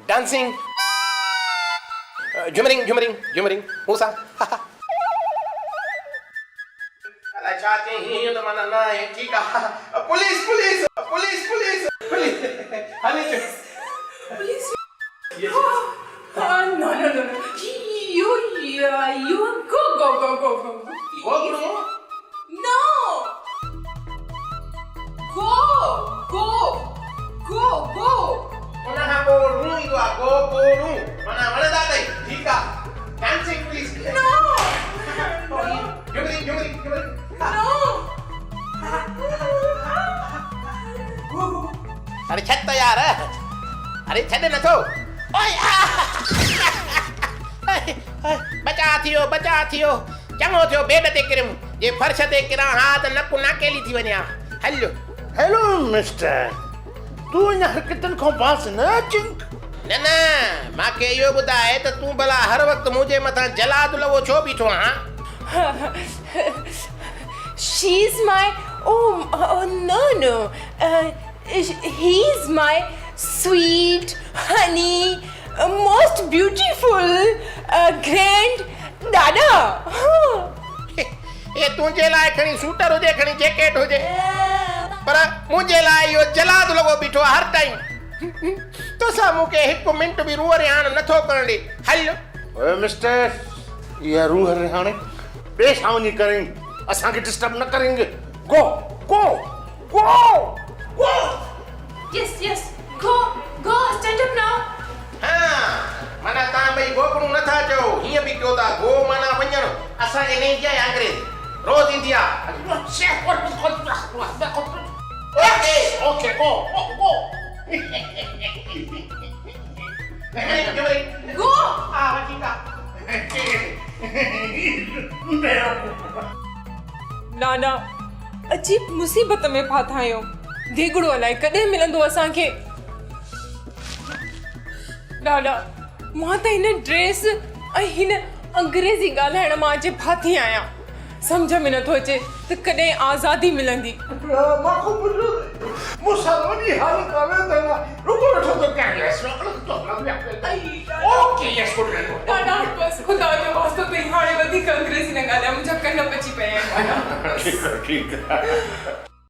Dancing, jumping, Musa. अरे चाचे ही तो मना ना है ठीक है police honey Please. No. You go. Go. No. Go. Mana go room itu go room. Mana dah ठीक है dancing please. No. Jumping. No. अरे छत तो यार अरे छत न तो ओए बचा थियो चङो थियो बेड ते किरम जे फर्श ते किरा हाथ नक नाकेली थी वञा हेलो मिस्टर तू इन हरकतन को पास न चिंक न मांखे इहो ॿुधाए त तूं भला हर वक़्तु मुंहिंजे मथां जलाद लवो छो बीठो आहीं She's my no. He's my sweet, honey, most beautiful, grand dada. ये तुंहिंजे लाइ खणी सूटर हुजे खणी जैकेट हुजे पर मुंहिंजे लाइ इहो जलाद लॻो बीठो आहे हर टाइम तोसां मूंखे हिकु मिंट बि रूह रिहाण नथो करण ॾे ओए मिस्टर ये रूह रिहाणे पेश आवनी करें असां के डिस्टर्ब न करेंगे गो Yes. Go. Stand up now. हाँ माना तव्हां ॿई गोकड़ूं नथा चओ हीअं बि कयो था गो माना वञणु असांजे न ईंदी आहे अंग्रेज रोज़ ईंदी आहे ओके गो Go. ना अजीब मुसीबत में फाथा आहियो देगड़ो अलाए कॾहिं मिलंदो असांखे ॾाढा मां त हिन ड्रेस ऐं हिन अंग्रेज़ी ॻाल्हाइण मां अॼु फाथी आहियां सम्झ में नथो अचे त कॾहिं आज़ादी मिलंदी मुसलमानी हाल कावे तना रुको बैठो तो क्या है ओके यस गुड ॾाढा बस खुदा जो वास्तो तई हाणे वधीक अंग्रेज़ी न ॻाल्हाए मुंहिंजा कन पची पिया आहिनि ठीक है